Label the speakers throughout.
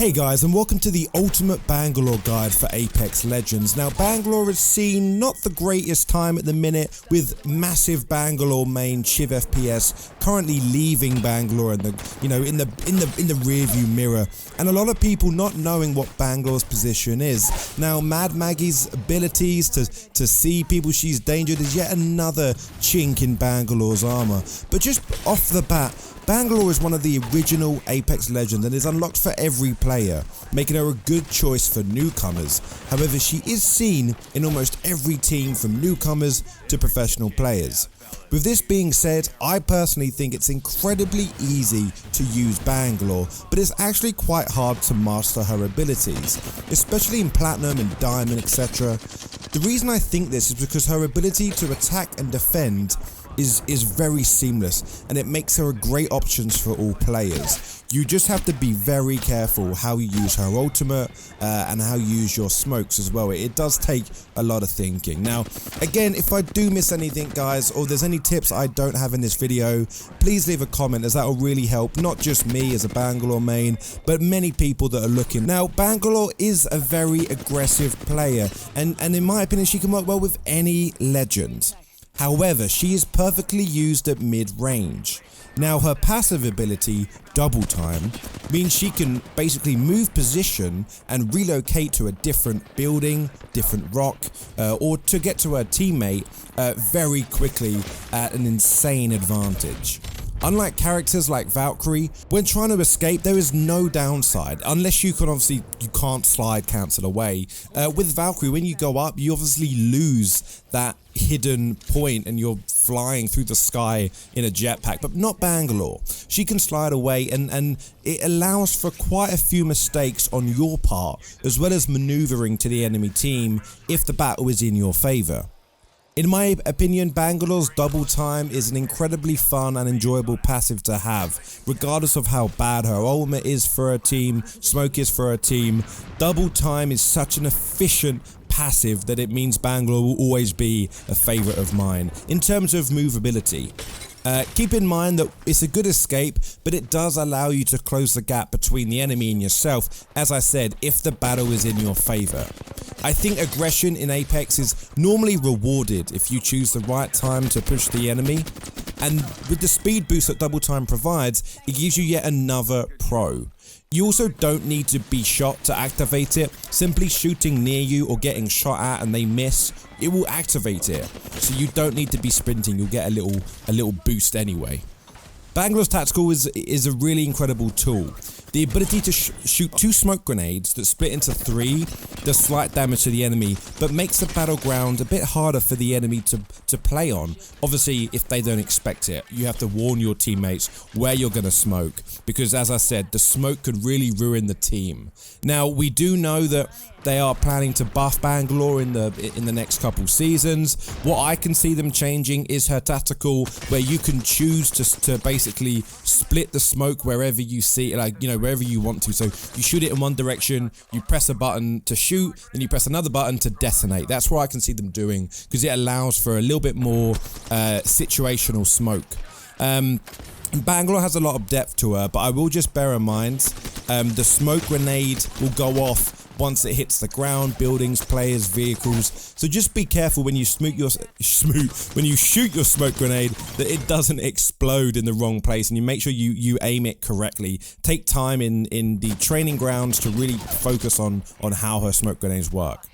Speaker 1: Hey guys, and welcome to the ultimate Bangalore guide for Apex Legends. Now, Bangalore has seen not the greatest time at the minute, with massive Bangalore main shivfps currently leaving Bangalore in the rearview mirror, and a lot of people not knowing what Bangalore's position is. Now, Mad Maggie's abilities to see people she's dangered is yet another chink in Bangalore's armor. But just off the bat, Bangalore is one of the original Apex Legends and is unlocked for every player, making her a good choice for newcomers. However, she is seen in almost every team from newcomers to professional players. With this being said, I personally think it's incredibly easy to use Bangalore, but it's actually quite hard to master her abilities, especially in Platinum and Diamond, etc. The reason I think this is because her ability to attack and defend is very seamless, and it makes her a great option for all players. You just have to be very careful how you use her ultimate and how you use your smokes as well. It does take a lot of thinking. Now, again, if I do miss anything, guys, or there's any tips I don't have in this video, please leave a comment, as that will really help not just me as a Bangalore main, but many people that are looking. Now, Bangalore is a very aggressive player, and in my opinion, she can work well with any legend. However, she is perfectly used at mid-range. Now, her passive ability, Double Time, means she can basically move position and relocate to a different building, different rock, or to get to her teammate very quickly at an insane advantage. Unlike characters like Valkyrie, when trying to escape, there is no downside, unless you can't slide cancel away. With Valkyrie, when you go up, you obviously lose that hidden point and you're flying through the sky in a jetpack, but not Bangalore. She can slide away, and it allows for quite a few mistakes on your part, as well as maneuvering to the enemy team if the battle is in your favor. In my opinion, Bangalore's Double Time is an incredibly fun and enjoyable passive to have. Regardless of how bad her ultimate is for her team, smoke is for her team, Double Time is such an efficient passive that it means Bangalore will always be a favourite of mine. In terms of movability, keep in mind that it's a good escape, but it does allow you to close the gap between the enemy and yourself, as I said, if the battle is in your favour. I think aggression in Apex is normally rewarded if you choose the right time to push the enemy, and with the speed boost that Double Time provides, it gives you yet another pro. You also don't need to be shot to activate it. Simply shooting near you or getting shot at and they miss, it will activate it. So you don't need to be sprinting, you'll get a little boost anyway. Bangalore's tactical is a really incredible tool. The ability to shoot 2 smoke grenades that split into 3 does slight damage to the enemy, but makes the battleground a bit harder for the enemy to play on. Obviously, if they don't expect it, you have to warn your teammates where you're going to smoke, because as I said, the smoke could really ruin the team. Now, we do know that they are planning to buff Bangalore in the next couple seasons. What I can see them changing is her tactical, where you can choose to basically split the smoke wherever you see, wherever you want to. So you shoot it in one direction, you press a button to shoot, then you press another button to detonate. That's what I can see them doing, because it allows for a little bit more situational smoke. Bangalore has a lot of depth to her, but I will just bear in mind the smoke grenade will go off once it hits the ground, buildings, players, vehicles. So just be careful when you shoot your smoke grenade that it doesn't explode in the wrong place, and you make sure you aim it correctly. Take time in the training grounds to really focus on how her smoke grenades work.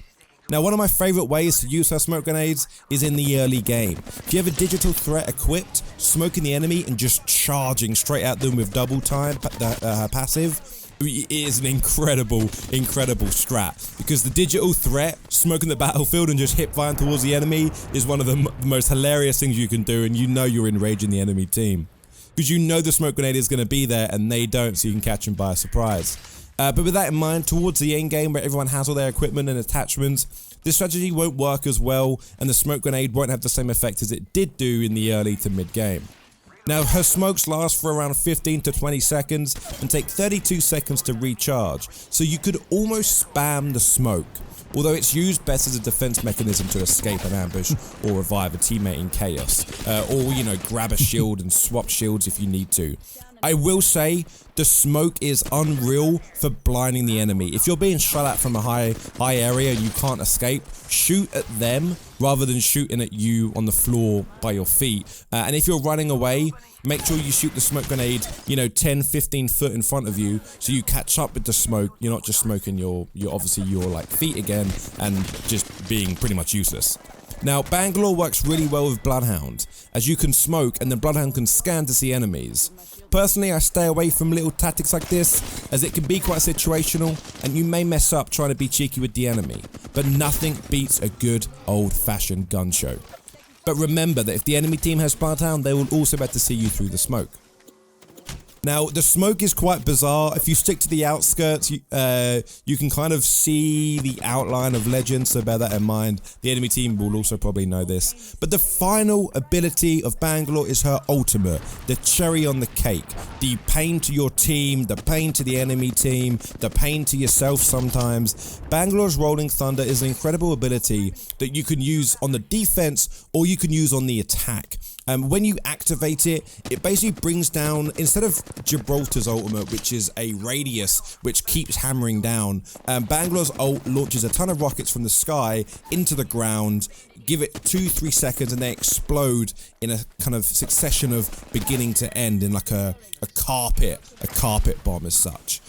Speaker 1: Now, one of my favourite ways to use her smoke grenades is in the early game. If you have a digital threat equipped, smoking the enemy and just charging straight at them with Double Time, her passive, it is an incredible strat, because the digital threat, smoking the battlefield and just hip firing towards the enemy, is one of the most hilarious things you can do, and you know you're enraging the enemy team, because you know the smoke grenade is going to be there and they don't, so you can catch them by surprise. But with that in mind, towards the end game where everyone has all their equipment and attachments, this strategy won't work as well, and the smoke grenade won't have the same effect as it did do in the early to mid game. Now, her smokes last for around 15 to 20 seconds and take 32 seconds to recharge, so you could almost spam the smoke, although it's used best as a defense mechanism to escape an ambush or revive a teammate in chaos, or grab a shield and swap shields if you need to. I will say the smoke is unreal for blinding the enemy. If you're being shot at from a high area and you can't escape, shoot at them rather than shooting at you on the floor by your feet. And if you're running away, make sure you shoot the smoke grenade, you know, 10, 15 foot in front of you, so you catch up with the smoke. You're not just smoking your obviously your like feet again and just being pretty much useless. Now, Bangalore works really well with Bloodhound, as you can smoke and the Bloodhound can scan to see enemies. Personally, I stay away from little tactics like this, as it can be quite situational and you may mess up trying to be cheeky with the enemy, but nothing beats a good old-fashioned gun show. But remember that if the enemy team has Bloodhound, they will also be able to see you through the smoke. Now, the smoke is quite bizarre. If you stick to the outskirts, you can kind of see the outline of Legend, so bear that in mind. The enemy team will also probably know this. But the final ability of Bangalore is her ultimate, the cherry on the cake. The pain to your team, the pain to the enemy team, the pain to yourself sometimes. Bangalore's Rolling Thunder is an incredible ability that you can use on the defense or you can use on the attack. When you activate it, it basically brings down, instead of Gibraltar's ultimate, which is a radius which keeps hammering down, Bangalore's ult launches a ton of rockets from the sky into the ground, give it 2-3 seconds, and they explode in a kind of succession of beginning to end in like a carpet bomb as such.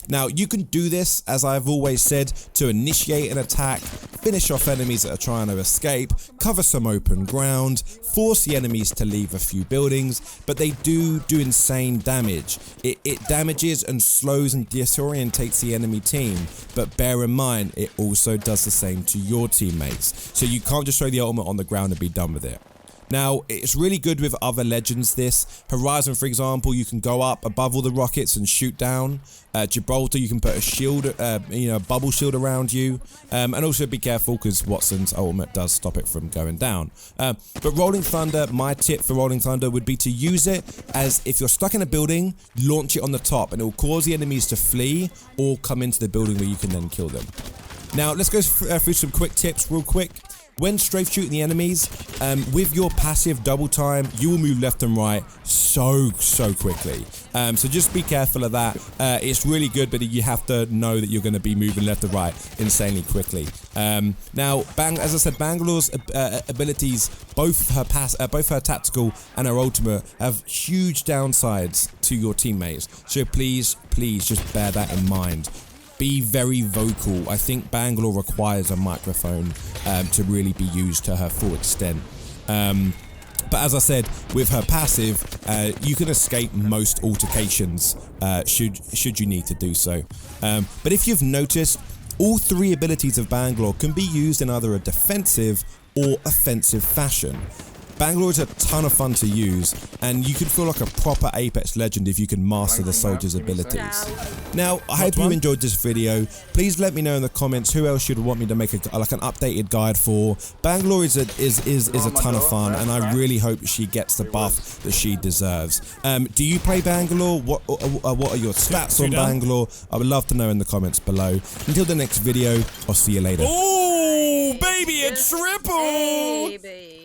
Speaker 1: Now, you can do this, as I've always said, to initiate an attack, finish off enemies that are trying to escape, cover some open ground, force the enemies to leave a few buildings, but they do insane damage. It damages and slows and disorientates the enemy team, but bear in mind, it also does the same to your teammates. So you can't just throw the ultimate on the ground and be done with it. Now, it's really good with other legends this. Horizon, for example, you can go up above all the rockets and shoot down. Gibraltar, you can put a shield, a bubble shield around you. And also be careful because Watson's ultimate does stop it from going down. But Rolling Thunder, my tip for Rolling Thunder would be to use it as if you're stuck in a building, launch it on the top and it will cause the enemies to flee or come into the building where you can then kill them. Now, let's go through some quick tips real quick. When strafe shooting the enemies, with your passive double time, you will move left and right so quickly. So just be careful of that. It's really good, but you have to know that you're going to be moving left and right insanely quickly. Now, as I said, Bangalore's abilities, both her tactical and her ultimate, have huge downsides to your teammates. So please just bear that in mind. Be very vocal. I think Bangalore requires a microphone to really be used to her full extent. But as I said, with her passive, you can escape most altercations should you need to do so. But if you've noticed, all three abilities of Bangalore can be used in either a defensive or offensive fashion. Bangalore is a ton of fun to use, and you can feel like a proper Apex legend if you can master the soldier's abilities. Now, I hope you enjoyed this video. Please let me know in the comments who else you'd want me to make an updated guide for. Bangalore is a ton of fun, and I really hope she gets the buff that she deserves. Do you play Bangalore? What are your stats on Bangalore? I would love to know in the comments below. Until the next video, I'll see you later.
Speaker 2: Oh, baby, a triple!
Speaker 3: Baby.